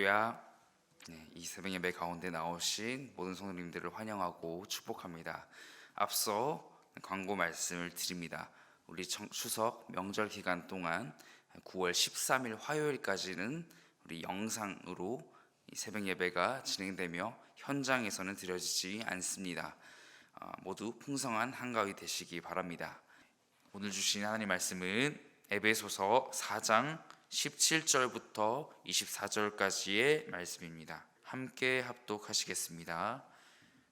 할렐루야. 이 새벽 예배 가운데 나오신 모든 성도님들을 환영하고 축복합니다. 앞서 광고 말씀을 드립니다. 우리 추석 명절 기간 동안 9월 13일 화요일까지는 우리 영상으로 이 새벽 예배가 진행되며 현장에서는 드려지지 않습니다. 모두 풍성한 한가위 되시기 바랍니다. 오늘 주신 하나님 말씀은 에베소서 4장 17절부터 24절까지의 말씀입니다. 함께 합독하시겠습니다.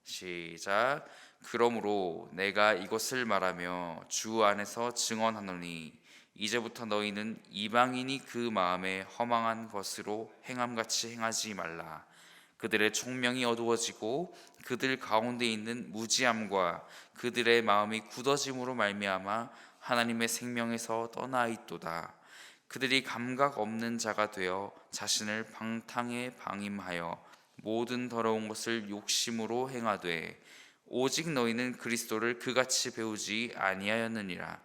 시작. 그러므로 내가 이것을 말하며 주 안에서 증언하노니 이제부터 너희는 이방인이 그 마음에 허망한 것으로 행함같이 행하지 말라. 그들의 총명이 어두워지고 그들 가운데 있는 무지함과 그들의 마음이 굳어짐으로 말미암아 하나님의 생명에서 떠나 있도다. 그들이 감각 없는 자가 되어 자신을 방탕에 방임하여 모든 더러운 것을 욕심으로 행하되 오직 너희는 그리스도를 그같이 배우지 아니하였느니라.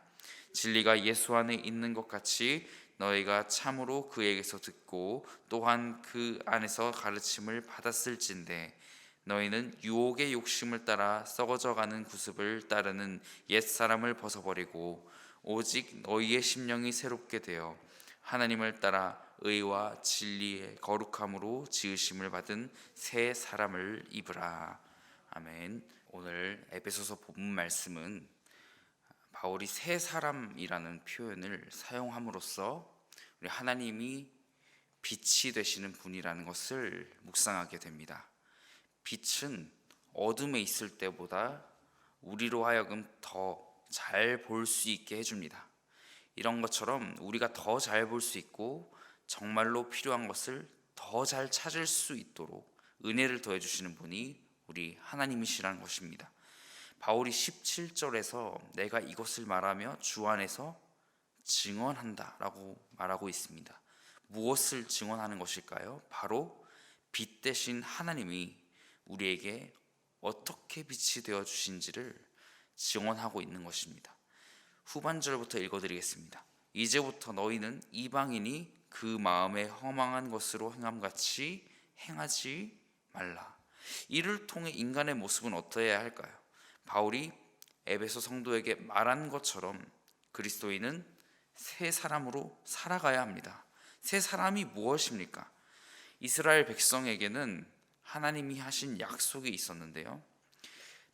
진리가 예수 안에 있는 것 같이 너희가 참으로 그에게서 듣고 또한 그 안에서 가르침을 받았을진데 너희는 유혹의 욕심을 따라 썩어져가는 구습을 따르는 옛사람을 벗어버리고 오직 너희의 심령이 새롭게 되어 하나님을 따라 의와 진리의 거룩함으로 지으심을 받은 새 사람을 입으라. 아멘. 오늘 에베소서 본문 말씀은 바울이 새 사람이라는 표현을 사용함으로써 우리 하나님이 빛이 되시는 분이라는 것을 묵상하게 됩니다. 빛은 어둠에 있을 때보다 우리로 하여금 더 잘 볼 수 있게 해줍니다. 이런 것처럼 우리가 더 잘 볼 수 있고 정말로 필요한 것을 더 잘 찾을 수 있도록 은혜를 더해 주시는 분이 우리 하나님이시라는 것입니다. 바울이 17절에서 내가 이것을 말하며 주 안에서 증언한다 라고 말하고 있습니다. 무엇을 증언하는 것일까요? 바로 빛 대신 하나님이 우리에게 어떻게 빛이 되어 주신지를 증언하고 있는 것입니다. 후반절부터 읽어드리겠습니다. 이제부터 너희는 이방인이 그 마음에 허망한 것으로 행함같이 행하지 말라. 이를 통해 인간의 모습은 어떠해야 할까요? 바울이 에베소 성도에게 말한 것처럼 그리스도인은 새 사람으로 살아가야 합니다. 새 사람이 무엇입니까? 이스라엘 백성에게는 하나님이 하신 약속이 있었는데요.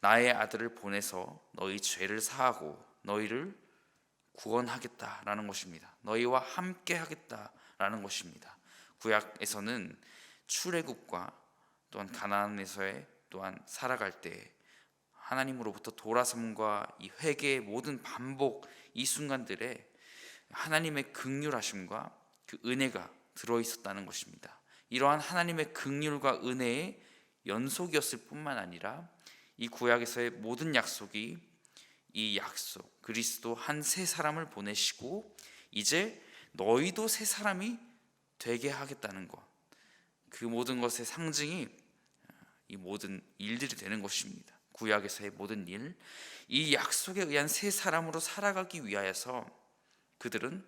나의 아들을 보내서 너희 죄를 사하고 너희를 구원하겠다라는 것입니다. 너희와 함께 하겠다라는 것입니다. 구약에서는 출애굽과 또한 가나안에서의 또한 살아갈 때 하나님으로부터 돌아섬과 이 회개의 모든 반복, 이 순간들에 하나님의 긍휼하심과 그 은혜가 들어있었다는 것입니다. 이러한 하나님의 긍휼과 은혜의 연속이었을 뿐만 아니라 이 구약에서의 모든 약속이 이 약속, 그리스도 한 새 사람을 보내시고 이제 너희도 새 사람이 되게 하겠다는 것, 그 모든 것의 상징이 이 모든 일들이 되는 것입니다. 구약에서의 모든 일, 이 약속에 의한 새 사람으로 살아가기 위하여서 그들은,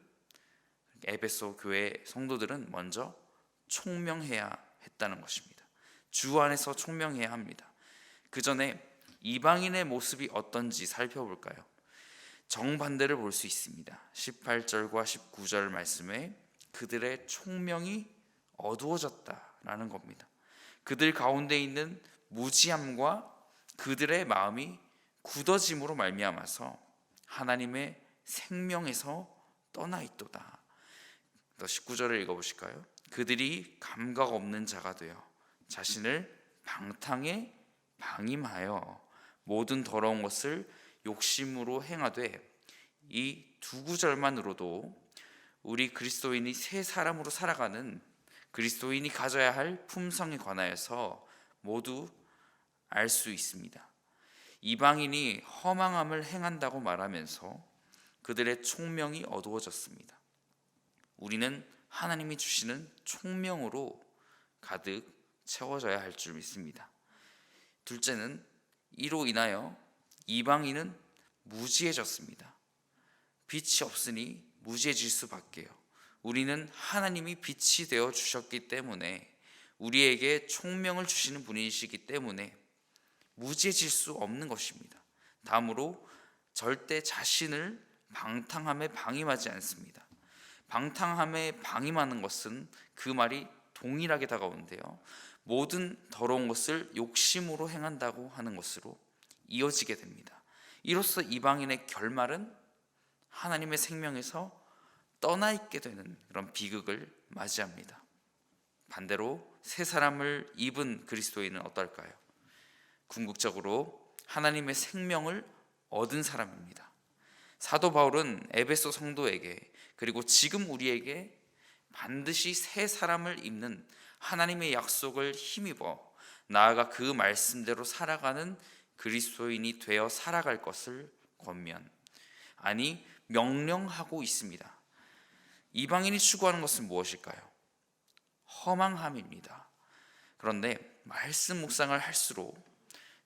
에베소 교회 성도들은 먼저 총명해야 했다는 것입니다. 주 안에서 총명해야 합니다. 그 전에 이방인의 모습이 어떤지 살펴볼까요? 정반대를 볼 수 있습니다. 18절과 19절 말씀에 그들의 총명이 어두워졌다라는 겁니다. 그들 가운데 있는 무지함과 그들의 마음이 굳어짐으로 말미암아서 하나님의 생명에서 떠나 있도다. 또 19절을 읽어보실까요? 그들이 감각 없는 자가 되어 자신을 방탕에 방임하여 모든 더러운 것을 욕심으로 행하되, 이 두 구절만으로도 우리 그리스도인이 새 사람으로 살아가는 그리스도인이 가져야 할 품성에 관하여서 모두 알 수 있습니다. 이방인이 허망함을 행한다고 말하면서 그들의 총명이 어두워졌습니다. 우리는 하나님이 주시는 총명으로 가득 채워져야 할 줄 믿습니다. 둘째는 이로 인하여 이방인은 무지해졌습니다. 빛이 없으니 무지해질 수밖에요. 우리는 하나님이 빛이 되어 주셨기 때문에 우리에게 총명을 주시는 분이시기 때문에 무지해질 수 없는 것입니다. 다음으로 절대 자신을 방탕함에 방임하지 않습니다. 방탕함에 방임하는 것은 그 말이 동일하게 다가오는데요, 모든 더러운 것을 욕심으로 행한다고 하는 것으로 이어지게 됩니다. 이로써 이방인의 결말은 하나님의 생명에서 떠나 있게 되는 그런 비극을 맞이합니다. 반대로 새 사람을 입은 그리스도인은 어떨까요? 궁극적으로 하나님의 생명을 얻은 사람입니다. 사도 바울은 에베소 성도에게, 그리고 지금 우리에게 반드시 새 사람을 입는 하나님의 약속을 힘입어 나아가 그 말씀대로 살아가는 그리스도인이 되어 살아갈 것을 권면, 아니 명령하고 있습니다. 이방인이 추구하는 것은 무엇일까요? 허망함입니다. 그런데 말씀 묵상을 할수록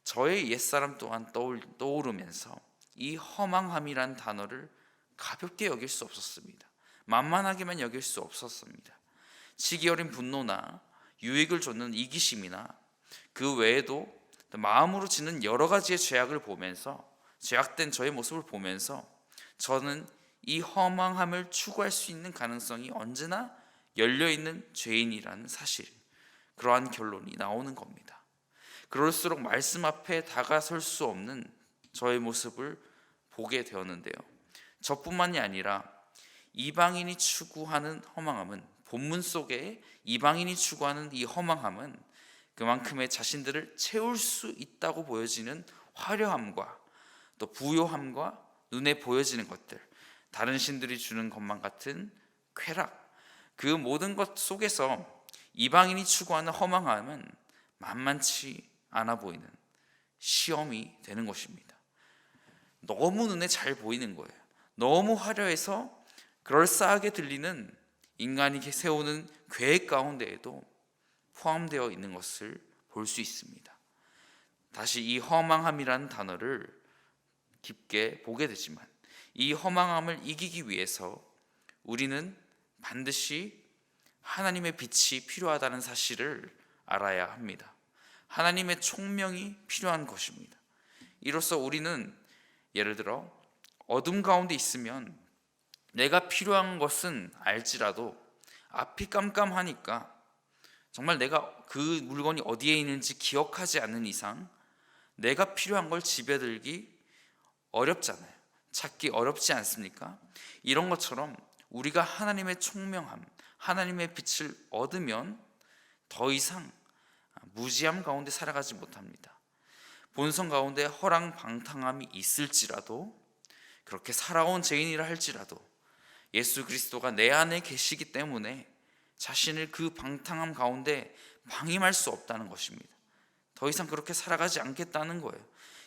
저의 옛사람 또한 떠오르면서 이 허망함이란 단어를 가볍게 여길 수 없었습니다. 만만하게만 여길 수 없었습니다. 시기 어린 분노나 유익을 좇는 이기심이나 그 외에도 마음으로 짓는 여러 가지의 죄악을 보면서, 죄악된 저의 모습을 보면서 저는 이 허망함을 추구할 수 있는 가능성이 언제나 열려있는 죄인이라는 사실, 그러한 결론이 나오는 겁니다. 그럴수록 말씀 앞에 다가설 수 없는 저의 모습을 보게 되었는데요, 저뿐만이 아니라 이방인이 추구하는 허망함은, 본문 속에 이방인이 추구하는 이 허망함은 그만큼의 자신들을 채울 수 있다고 보여지는 화려함과 또 부요함과 눈에 보여지는 것들, 다른 신들이 주는 것만 같은 쾌락, 그 모든 것 속에서 이방인이 추구하는 허망함은 만만치 않아 보이는 시험이 되는 것입니다. 너무 눈에 잘 보이는 거예요. 너무 화려해서 그럴싸하게 들리는 인간이 세우는 계획 가운데에도 포함되어 있는 것을 볼 수 있습니다. 다시 이 허망함이라는 단어를 깊게 보게 되지만, 이 허망함을 이기기 위해서 우리는 반드시 하나님의 빛이 필요하다는 사실을 알아야 합니다. 하나님의 총명이 필요한 것입니다. 이로써 우리는 예를 들어 어둠 가운데 있으면 내가 필요한 것은 알지라도 앞이 깜깜하니까 정말 내가 그 물건이 어디에 있는지 기억하지 않는 이상 내가 필요한 걸 집에 들기 어렵잖아요. 찾기 어렵지 않습니까? 이런 것처럼 우리가 하나님의 총명함, 하나님의 빛을 얻으면 더 이상 무지함 가운데 살아가지 못합니다. 본성 가운데 허랑방탕함이 있을지라도, 그렇게 살아온 죄인이라 할지라도 예수 그리스도가 내 안에 계시기 때문에 자신을 그 방탕함 가운데 방임할 수 없다는 것입니다. 더 이상 그렇게 살아가지 않겠다는 거예요.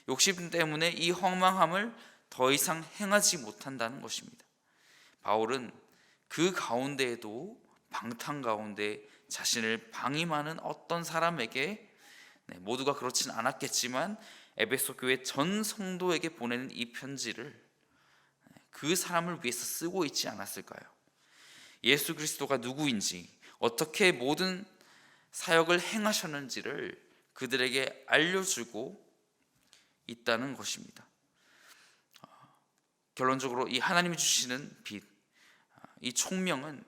욕심 때문에 이 허망함을 더 이상 행하지 못한다는 것입니다. 바울은 그 가운데에도, 방탕 가운데 자신을 방임하는 어떤 사람에게, 모두가 그렇진 않았겠지만 에베소 교회 전 성도에게 보내는 이 편지를 그 사람을 위해서 쓰고 있지 않았을까요? 예수 그리스도가 누구인지, 어떻게 모든 사역을 행하셨는지를 그들에게 알려주고 있다는 것입니다. 결론적으로 이 하나님이 주시는 빛, 이 총명은,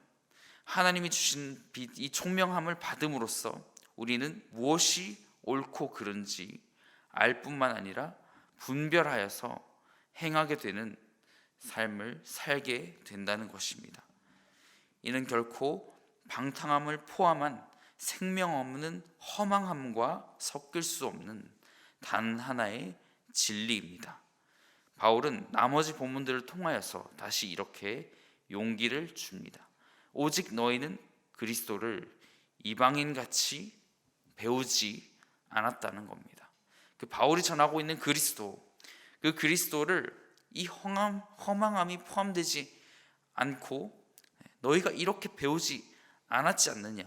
하나님이 주신 빛, 이 총명함을 받음으로써 우리는 무엇이 옳고 그른지 알 뿐만 아니라 분별하여서 행하게 되는 삶을 살게 된다는 것입니다. 이는 결코 방탕함을 포함한 생명 없는 허망함과 섞일 수 없는 단 하나의 진리입니다. 바울은 나머지 본문들을 통하여서 다시 이렇게 용기를 줍니다. 오직 너희는 그리스도를 이방인같이 배우지 않았다는 겁니다. 그 바울이 전하고 있는 그리스도, 그 그리스도를 이 허망함이 포함되지 않고 너희가 이렇게 배우지 않았지 않느냐,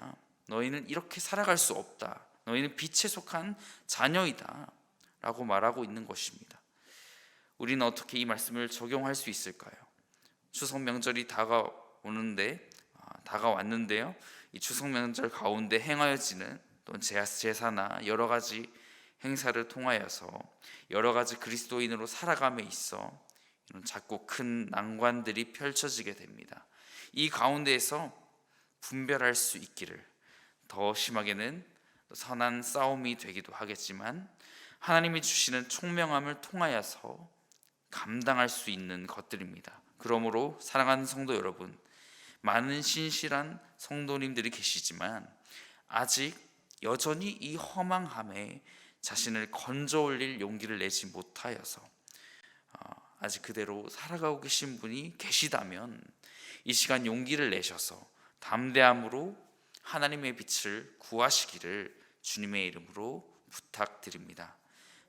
너희는 이렇게 살아갈 수 없다, 너희는 빛에 속한 자녀이다 라고 말하고 있는 것입니다. 우리는 어떻게 이 말씀을 적용할 수 있을까요? 추석 명절이 다가오는데 다가왔는데요. 이 추석 명절 가운데 행하여지는 또는 제사나 여러 가지 행사를 통하여서 여러 가지 그리스도인으로 살아감에 있어 이런 작고 큰 난관들이 펼쳐지게 됩니다. 이 가운데에서 분별할 수 있기를, 더 심하게는 선한 싸움이 되기도 하겠지만 하나님이 주시는 총명함을 통하여서 감당할 수 있는 것들입니다. 그러므로 사랑하는 성도 여러분, 많은 신실한 성도님들이 계시지만 아직 여전히 이 허망함에 자신을 건져 올릴 용기를 내지 못하여서 아직 그대로 살아가고 계신 분이 계시다면 이 시간 용기를 내셔서 담대함으로 하나님의 빛을 구하시기를 주님의 이름으로 부탁드립니다.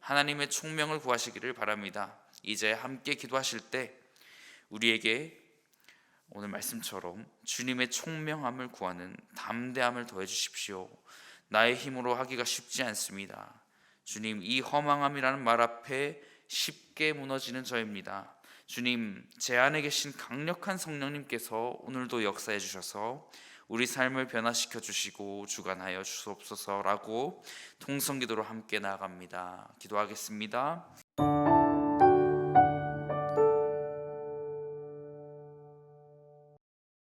하나님의 총명을 구하시기를 바랍니다. 이제 함께 기도하실 때 우리에게 오늘 말씀처럼 주님의 총명함을 구하는 담대함을 더해 주십시오. 나의 힘으로 하기가 쉽지 않습니다. 주님, 이 허망함이라는 말 앞에 쉽게 무너지는 저입니다. 주님, 제 안에 계신 강력한 성령님께서 오늘도 역사해 주셔서 우리 삶을 변화시켜 주시고 주관하여 주옵소서라고 통성기도로 함께 나아갑니다. 기도하겠습니다.